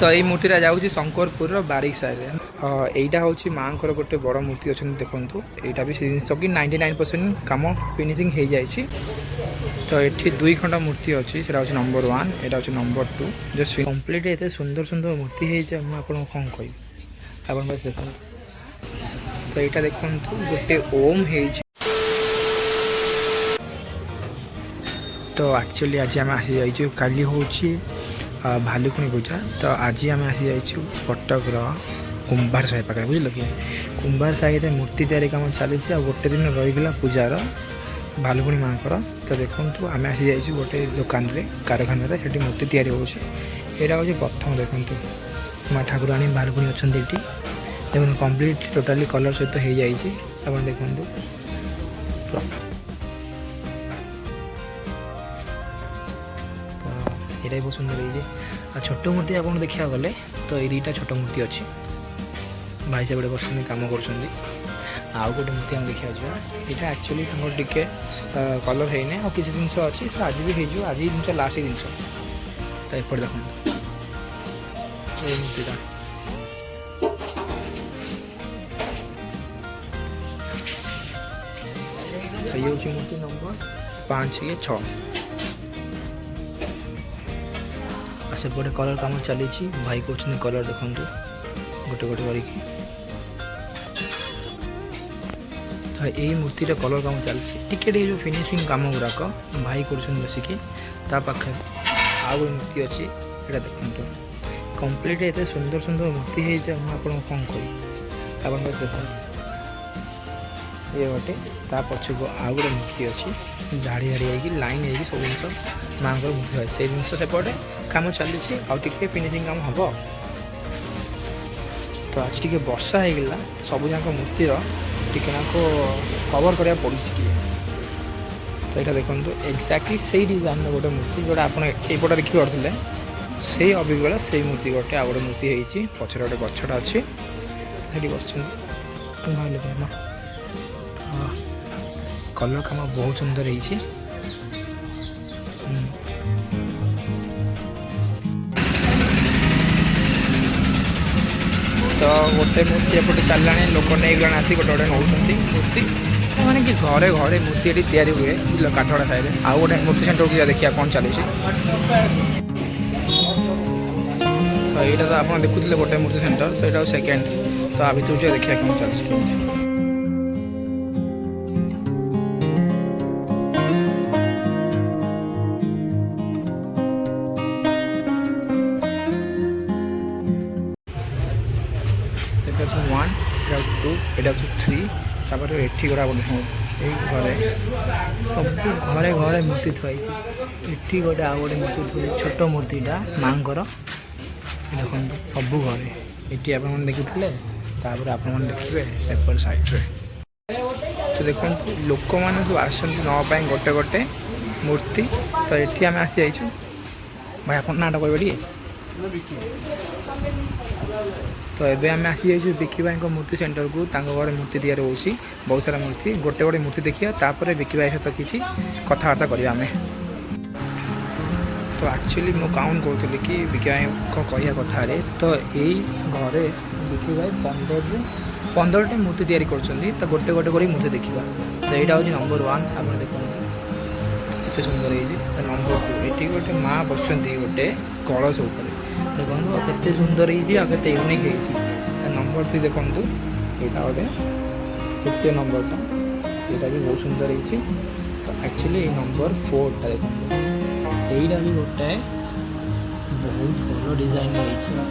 तो यही मूर्तिटा जाऊँगी शंकरपुर बारिक साइड एटा हूँ माँ गोटे बड़ मूर्ति अच्छा देखो यहाँ भी जिन कि 99% कम फिनिशिंग हो जाए। तो ये 2 खंड मूर्ति अच्छी से नंबर 1 यहाँ हूँ नंबर 2 जस्ट कम्प्लीट ये सुंदर सुंदर मूर्ति है मुझे कौन कह आप बस देख। तो यहाँ देखो गोटे ओम है। तो एक्चुअली आज आम आसी जाइए काली हूँ भालुकुणी पूजा। तो आज आम आसी जाइए कटक कुंभार साही पाखे बुझल कि कुंभार साही मूर्ति तैयारी कम चली गोटे दिन रहीगला पूजार भालुकुणी माँ। तो देखो आम आसी जाइए गोटे दुकान कारखाना से मूर्ति तैयारी हो प्रथम देखो माँ ठाकुराणी भालुकुणी अच्छा ये देखो कम्प्लीट टोटाली कलर सहित हो जाए आप देखो। ये बहुत सुंदर है। छोट मूर्ति आप देखा गले तो ये 2टा छोट मूर्ति अच्छी भाई से बस कम कर आउ गोटे मूर्ति हम देखा यहाँ एक्चुअली टे कलर है ना किसी जिन अच्छी तो आज भी हो आज जिन लास्ट जिन। तो एपटे देखो ये मूर्तिटा ये हूँ मूर्ति नंबर 5 या 6 सेपटे कलर कम चली भाई कर कलर देखो गोटे गोटे करके। तो यही मूर्तिटा कलर कम चलती टे जो फिनिशिंग कम गुड़ाक भाई कर बसिकी पाखे आउ गोटे मूर्ति अच्छी यहाँ देखो कम्प्लीट ये सुंदर सुंदर मूर्ति है मुझे कौन कह आप बस देख। ये गोटे पछक आउ गोटे मूर्ति अच्छी झाड़ी झाड़ी होगी लाइन होगी सब जिन माँ मूर्ति है से जिन सेपटे काम चली आगे फिनिशिंग काम हम। तो आज टे वर्षा होगा सब जाक मूर्तिर टिकेनाको कवर करा पड़ी। तो यहाँ देखो एक्जाक्टली से डिजाइन गोटे मूर्ति जोड़ा आपट देखिपे से अभिगला से मूर्ति गोटे आ गए मूर्ति होती पचर गोटे गछटा अच्छी बस कलर काम बहुत सुंदर है। तो गोटे मूर्ति एपटे चलला लोक नहीं गण आसी गोटे गोटे नौ मूर्ति मैंने कि घरे घरे मूर्ति ये तैयारी हुए काठगड़ा साइड आउ गोटे मूर्ति सेंटर को देखिए कौन चली। तो यहाँ तो आप देखुले गोटे मूर्ति सेंटर तो यहाँ सेकेंड तो आ भर देखिए कौन चलती। वन टू एटा 3 तापर एठी गड़ा बोले घरे सब घरे घरे मूर्ति थुआई एठी गोटे आ गोटे मूर्ति थुआई छोट मूर्तिटा माँ देखो सब घरे ये आप देखुले आप देखिए सेपट साइड्रे। तो देखो लोक मैंने सब आसपाई गोटे गोटे मूर्ति। तो ये आम आसी जाइए भाई आप नाटा कह तो ये आम आसी जाइए विकी भाई मूर्ति सेंटर को घर मूर्ति तैयारी हो बहुत सारा मूर्ति गोटे गोटे मूर्ति देखिए तापर विकी भाई सहित किसी कथबार्ता करिया आमे। तो एक्चुअली मु काउंट करूँ कि विकी भाई कहया कथार तो यही घरे विकी भाई 15टी मूर्ति तैयारी कर गोटे गोटे कर मूर्ति देखा। तो यहाँ हूँ नंबर 1 आप देखो एत सुंदर है। नंबर 2 ये गोटे माँ बस गोटे कलश उपर देखो केते सुंदर होते यूनिक है। नंबर 3 देखो यहाँ गोटे तृतीय नंबरटा यहाँ भी बहुत सुंदर है। तो एक्चुअली नंबर 4टा देखो यहाँ भी गोटे बहुत भल डिजाइन है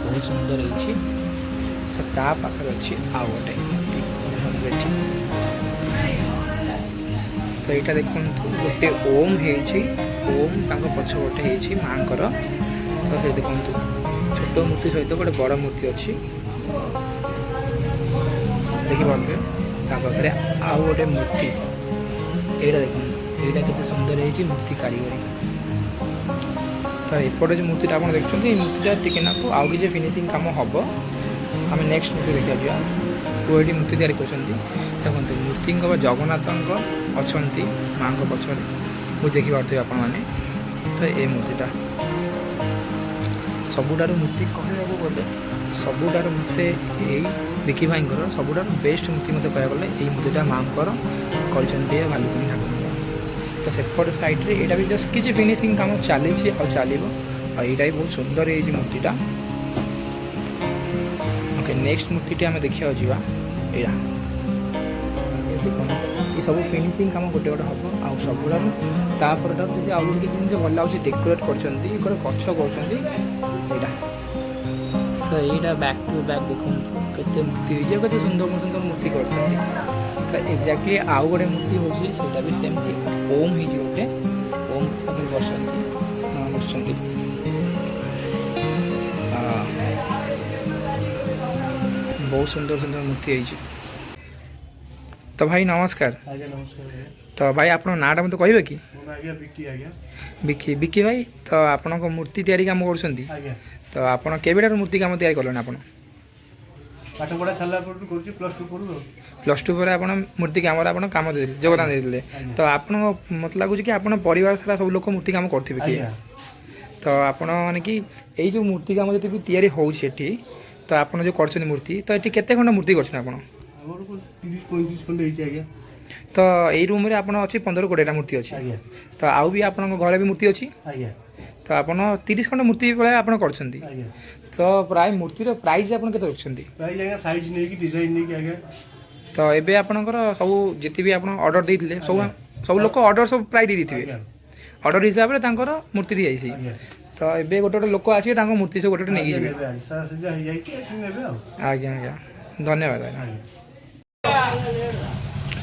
बहुत सुंदर है। तो पाखे अच्छी आ गोटे तो यहाँ देखो गोटे ओम ओम पछ गोटे माँ। तो ये देखो छोट मूर्ति सहित गोटे बड़ मूर्ति अच्छी देखिए पाखे आउ गोटे मूर्ति यहाँ देखो यहाँ के सुंदर है मूर्ति कारीगरी। तो एपटे जो मूर्तिटा आप देखते मूर्तिटा टिके ना आउ कि फिनिशिंग कम हम आम नेक्स्ट मूर्ति देखा जा वो ये मूर्ति तैयारी कर देखो मूर्ति जगन्नाथ अच्छा माँ पछरे मुझे देखिपे आप। तो ये मूर्तिटा ସବୁଠାରୁ ମୂର୍ତ୍ତି କହିବାକୁ ଗଲେ ସବୁଠାରୁ ମୋତେ ଏଇ ବିକି ଭାଇଙ୍କର ସବୁଠାରୁ ବେଷ୍ଟ ମୂର୍ତ୍ତି ମୋତେ କହିବାକୁ ଗଲେ ଏଇ ମୂର୍ତ୍ତିଟା ମାଆଙ୍କର କରିଛନ୍ତି ଭାଲୁକୁଣି ଠାକୁର। ତ ସେପଟ ସାଇଡ଼୍ରେ ଏଇଟା ବି ଜଷ୍ଟ କିଛି ଫିନିସିଂ କାମ ଚାଲିଛି ଆଉ ଚାଲିବ। ଆଉ ଏଇଟା ବି ବହୁତ ସୁନ୍ଦର ହେଇଛି ମୂର୍ତ୍ତିଟା। ଓକେ, ନେକ୍ସଟ ମୂର୍ତ୍ତିଟି ଆମେ ଦେଖିବାକୁ ଯିବା। ଏଇଟା ଦେଖନ୍ତୁ, ଏ ସବୁ ଫିନିସିଂ କାମ ଗୋଟେ ଗୋଟେ ହେବ। ଆଉ ସବୁଠାରୁ ତାପରଠାରୁ ଯଦି ଆଉ କିଛି ଜିନିଷ ଭଲ ଲାଗୁଛି ଡେକୋରେଟ୍ କରିଛନ୍ତି, ଗୋଟେ ଗଛ କରୁଛନ୍ତି ଏଇଟା। ତ ଏଇଟା ବ୍ୟାକ୍ ଟୁ ବ୍ୟାକ୍ ଦେଖନ୍ତୁ କେତେ ମୂର୍ତ୍ତି ହେଇଛି, କେତେ ସୁନ୍ଦର ସୁନ୍ଦର ମୂର୍ତ୍ତି କରିଛନ୍ତି। ତ ଏକ୍ଜାକ୍ଟଲି ଆଉ ଗୋଟେ ମୂର୍ତ୍ତି ହେଉଛି ସେଇଟା ବି ସେମିତି ଓମ୍ ହେଇଛି ଗୋଟେ। ଓମ୍ ପାଖରେ ବସନ୍ତି ବସଛନ୍ତି। ବହୁତ ସୁନ୍ଦର ସୁନ୍ଦର ମୂର୍ତ୍ତି ହେଇଛି। ତ ଭାଇ ନମସ୍କାର। ଆଜ୍ଞା ନମସ୍କାର। ତ ଭାଇ ଆପଣଙ୍କ ନାଁଟା ମୋତେ କହିବେ କି? ଆଜ୍ଞା ବିକି। ଆଜ୍ଞା ବିକି ଭାଇ, ତ ଆପଣଙ୍କ ମୂର୍ତ୍ତି ତିଆରି କାମ କରୁଛନ୍ତି? ଆଜ୍ଞା। ତ ଆପଣ କେବେଠାରୁ ମୂର୍ତ୍ତି କାମ ତିଆରି କଲେଣି? ଆପଣ ପାଠ ପଢ଼ା ଛାଡ଼ିଲା ପରଠୁ କରୁଛି, +2 ପଢ଼ୁ। +2 ପରେ ଆପଣ ମୂର୍ତ୍ତି କାମରେ ଆପଣ କାମ ଦେଇଥିଲେ, ଯୋଗଦାନ ଦେଇଥିଲେ। ତ ଆପଣଙ୍କ ମୋତେ ଲାଗୁଛି କି ଆପଣ ପରିବାର ସାରା ସବୁ ଲୋକ ମୂର୍ତ୍ତି କାମ କରୁଥିବେ କି? ତ ଆପଣ ମାନେ କି ଏଇ ଯେଉଁ ମୂର୍ତ୍ତି କାମ ଯଦି ବି ତିଆରି ହେଉଛି ଏଠି, ତ ଆପଣ ଯେଉଁ କରିଛନ୍ତି ମୂର୍ତ୍ତି, ତ ଏଠି କେତେ ଖଣ୍ଡ ମୂର୍ତ୍ତି କରିଛନ୍ତି ଆପଣ? ଆମର 30-35 ଖଣ୍ଡେ ହେଇଛି ଆଜ୍ଞା। ତ ଏଇ ରୁମ୍ରେ ଆପଣ ଅଛି 15-20ଟା ମୂର୍ତ୍ତି ଅଛି। ଆଜ୍ଞା। ତ ଆଉ ବି ଆପଣଙ୍କ ଘରେ ବି ମୂର୍ତ୍ତି ଅଛି? ଆଜ୍ଞା। ତ ଆପଣ 30 ଖଣ୍ଡ ମୂର୍ତ୍ତି ଭଳିଆ ଆପଣ କରିଛନ୍ତି। ଆଜ୍ଞା। ତ ପ୍ରାୟ ମୂର୍ତ୍ତିର ପ୍ରାଇସ୍ ଆପଣ କେତେ ରଖୁଛନ୍ତି? ପ୍ରାଇସ୍ ଆଜ୍ଞା ସାଇଜ୍ ନେଇକି ଡିଜାଇନ୍ ନେଇକି ଆଜ୍ଞା। ତ ଏବେ ଆପଣଙ୍କର ସବୁ ଯେତେ ବି ଆପଣ ଅର୍ଡ଼ର ଦେଇଥିଲେ ସବୁ ଲୋକ ଅର୍ଡ଼ର ସବୁ ପ୍ରାୟ ଦେଇଥିବେ। ଅର୍ଡ଼ର ହିସାବରେ ତାଙ୍କର ମୂର୍ତ୍ତି ଦିଆଯାଇଛି। ତ ଏବେ ଗୋଟେ ଗୋଟେ ଲୋକ ଆସିବେ ତାଙ୍କ ମୂର୍ତ୍ତି ସବୁ ଗୋଟେ ଗୋଟେ ନେଇକି ଯିବେ। ଆଜ୍ଞା ଆଜ୍ଞା, ଧନ୍ୟବାଦ ଆଜ୍ଞା।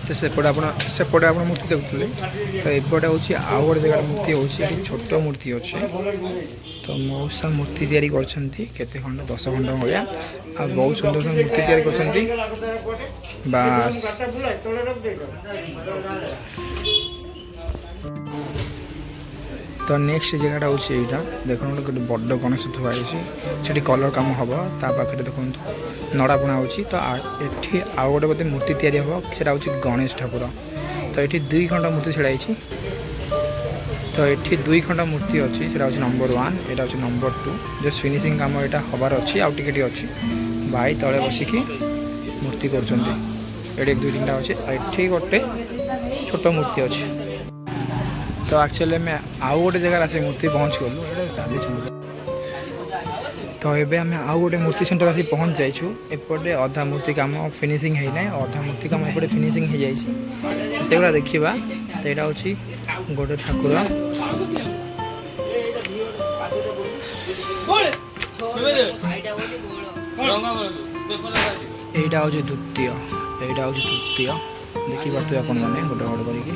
ତ ସେପଟେ ଆପଣ ମୂର୍ତ୍ତି ଦେଖୁଥିଲେ। ତ ଏପଟେ ହେଉଛି ଆଉ ଗୋଟେ ଜାଗାରେ ମୂର୍ତ୍ତି ହେଉଛି, ଏଠି ଛୋଟ ମୂର୍ତ୍ତି ଅଛି। ତ ମଉସା ମୂର୍ତ୍ତି ତିଆରି କରିଛନ୍ତି କେତେ ଖଣ୍ଡ, 10 ଖଣ୍ଡ ଭଳିଆ। ଆଉ ବହୁତ ସୁନ୍ଦର ସୁନ୍ଦର ମୂର୍ତ୍ତି ତିଆରି କରିଛନ୍ତି। ବାସ୍ ତ ନେକ୍ସଟ ଜାଗାଟା ହେଉଛି ଏଇଟା। ଦେଖନ୍ତୁ ଗୋଟେ ବଡ଼ ଗଣେଶ ଥୁଆ ହେଇଛି, ସେଠି କଲର୍ କାମ ହେବ। ତା ପାଖରେ ଦେଖନ୍ତୁ ନଡ଼ା ବୁଣା ହେଉଛି। ତ ଏଠି ଆଉ ଗୋଟେ ବୋଧେ ମୂର୍ତ୍ତି ତିଆରି ହେବ, ସେଇଟା ହେଉଛି ଗଣେଶ ଠାକୁର। ତ ଏଠି 2 ଖଣ୍ଡ ମୂର୍ତ୍ତି ଛିଡ଼ା ହେଇଛି। ତ ଏଠି 2 ଖଣ୍ଡ ମୂର୍ତ୍ତି ଅଛି, ସେଇଟା ହେଉଛି ନମ୍ବର 1, ଏଇଟା ହେଉଛି ନମ୍ବର 2। ଜଷ୍ଟ ଫିନିସିଂ କାମ ଏଇଟା ହେବାର ଅଛି, ଆଉ ଟିକେ ଅଛି। ଭାଇ ତଳେ ବସିକି ମୂର୍ତ୍ତି କରୁଛନ୍ତି। ଏଠି 2-3ଟା ଅଛି, ଆଉ ଏଠି ଗୋଟେ ଛୋଟ ମୂର୍ତ୍ତି ଅଛି। ତ ଆକ୍ଚୁଆଲି ଆମେ ଆଉ ଗୋଟେ ଜାଗାରେ ଆସି ମୂର୍ତ୍ତି ପହଞ୍ଚିଗଲୁ। ତ ଏବେ ଆମେ ଆଉ ଗୋଟେ ମୂର୍ତ୍ତି ସେଣ୍ଟର ଆସି ପହଞ୍ଚି ଯାଇଛୁ। ଏପଟେ ଅଧା ମୂର୍ତ୍ତି କାମ ଫିନିସିଂ ହେଇନାହିଁ, ଅଧା ମୂର୍ତ୍ତି କାମ ଏପଟେ ଫିନିସିଂ ହେଇଯାଇଛି। ସେଗୁଡ଼ା ଦେଖିବା। ତ ଏଇଟା ହେଉଛି ଗୋଟେ ଠାକୁର। এইটা হচ্ছে দ্বিতীয়, ଦେଖିପାରୁଥିବେ ଆପଣମାନେ ଗୋଟେ ଗୋଟେ କରିକି।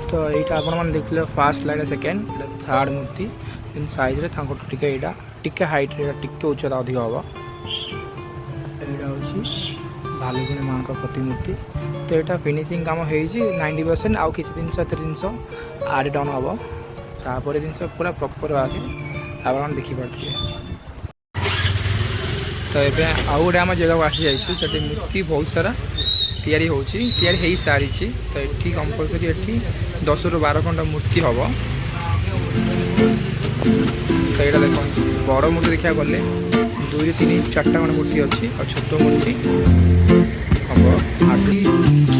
ତ ଏଇଟା ଆପଣମାନେ ଦେଖିଲେ ଫାର୍ଷ୍ଟ ଲାଇନ୍, ସେକେଣ୍ଡ, ଥାର୍ଡ଼ ମୂର୍ତ୍ତି। କିନ୍ତୁ ସାଇଜ୍ରେ ତାଙ୍କଠୁ ଟିକେ ଏଇଟା ଟିକେ ହାଇଟ୍ରେ ଏଇଟା ଟିକେ ଉଚ୍ଚତା ଅଧିକ ହେବ। ଏଇଟା ହେଉଛି ଭାଲୁକୁଣି ମାଆଙ୍କ ପ୍ରତିମୂର୍ତ୍ତି। ତ ଏଇଟା ଫିନିସିଂ କାମ ହେଇଛି 90%। ଆଉ କିଛି ଜିନିଷ ଏତେ ଜିନିଷ ଆଡ଼୍ ଡାଉନ୍ ହେବ, ତାପରେ ଜିନିଷ ପୁରା ପ୍ରପର୍ ଆଗେ ଆପଣମାନେ ଦେଖିପାରୁଥିବେ। ତ ଏବେ ଆଉ ଗୋଟେ ଆମ ଜାଗାକୁ ଆସିଯାଇଛୁ, ସେଠି ମୂର୍ତ୍ତି ବହୁତ ସାରା ତିଆରି ହେଉଛି, ତିଆରି ହେଇସାରିଛି। ତ ଏଠି କମ୍ପଲସରି ଏଠି 10ରୁ 12 ଖଣ୍ଡ ମୂର୍ତ୍ତି ହେବ। ତ ଏଇଟା ଦେଖନ୍ତୁ, ବଡ଼ ମୂର୍ତ୍ତି ଦେଖିବାକୁ ଗଲେ 2, 3, 4ଟା ଖଣ୍ଡ ମୂର୍ତ୍ତି ଅଛି। ଆଉ ଛୋଟ ମୂର୍ତ୍ତି ହେବ ଆଠି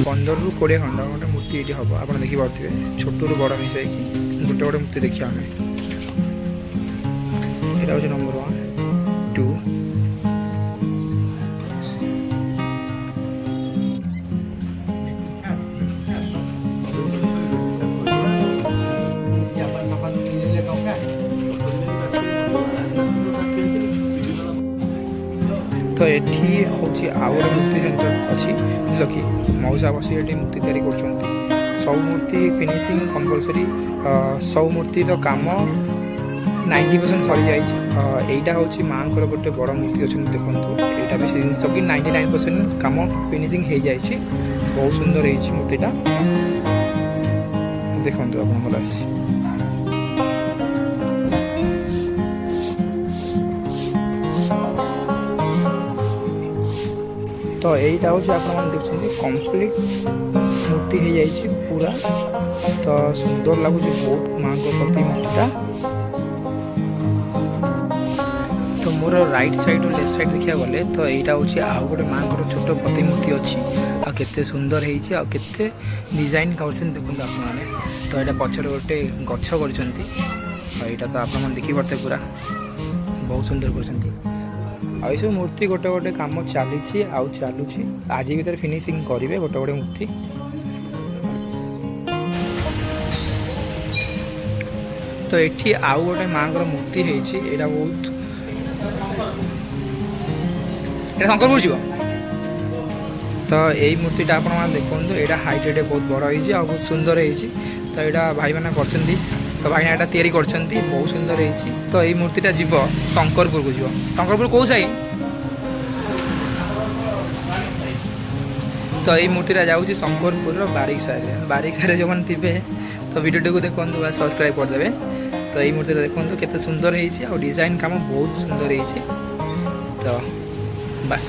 15ରୁ 20 ଖଣ୍ଡ ଗୋଟେ ମୂର୍ତ୍ତି ଏଠି ହେବ। ଆପଣ ଦେଖିପାରୁଥିବେ ଛୋଟରୁ ବଡ଼ ମିଶାଇକି ଗୋଟେ ଗୋଟେ ମୂର୍ତ୍ତି ଦେଖିବା ଆମେ। ଏଇଟା ହେଉଛି ନମ୍ବର 1, 2। ତ ଏଠି ହେଉଛି ଆଉ ଗୋଟେ ମୂର୍ତ୍ତି ସେଣ୍ଟର ଅଛି, ବୁଝିଲ କି? ମଉସା ବସି ଏଠି ମୂର୍ତ୍ତି ତିଆରି କରୁଛନ୍ତି। ସବୁ ମୂର୍ତ୍ତି ଫିନିସିଂ କମ୍ପଲସରି, ସବୁ ମୂର୍ତ୍ତିର କାମ 90% ସରିଯାଇଛି। এইটা ହେଉଛି ମାଆଙ୍କର ଗୋଟେ ବଡ଼ ମୂର୍ତ୍ତି ଅଛନ୍ତି, ଦେଖନ୍ତୁ। ଏଇଟା ବି ସେ ଜିନିଷ କି 99% କାମ ଫିନିସିଂ ହେଇଯାଇଛି। ବହୁତ ସୁନ୍ଦର ହେଇଛି ମୂର୍ତ୍ତିଟା, ଦେଖନ୍ତୁ ଆପଣଙ୍କର ଆସିଛି। ତ এইটা ହେଉଛି ଆପଣମାନେ ଦେଖୁଛନ୍ତି କମ୍ପ୍ଲିଟ୍ ମୂର୍ତ୍ତି ହେଇଯାଇଛି ପୁରା। ତ ସୁନ୍ଦର ଲାଗୁଛି ବହୁତ ମାଆଙ୍କ ପ୍ରତିମୂର୍ତ୍ତିଟା। मोर राइट साइड लेफ्ट साइड देखा गले तो यहाँ हूँ आउ गोटे माँ छोट प्रतिमूर्ति अच्छी आते सुंदर होती आते डिजाइन कर देखते आपने तो यहाँ पचर गोटे गछ कर तो आप देखिपे पूरा बहुत सुंदर कर सब मूर्ति गोटे गोटे कम चली आउ चलुँ आज भर फिनिशिंग करेंगे गोटे गोटे मूर्ति। तो ये आउ गोटे माँ मूर्ति है बहुत शंकरपुर जीव तो यही मूर्तिटा आप देखो यहाँ हाइट बहुत बड़ हो बहुत सुंदर हो तो यहाँ भाई मैंने कर भाई यहाँ तैयारी कर बहुत सुंदर हो तो यही मूर्तिटा जीव शंकरपुर को जीव शंकरपुर कौ साई तो यही मूर्तिटा जाऊँगी शंकरपुर बारिकसारे जो मैंने थे तो वीडियो को देखो सब्सक्राइब करदे तो यही मूर्ति देखो केते सुंदर हो डिजाइन काम बहुत सुंदर हो तो बस।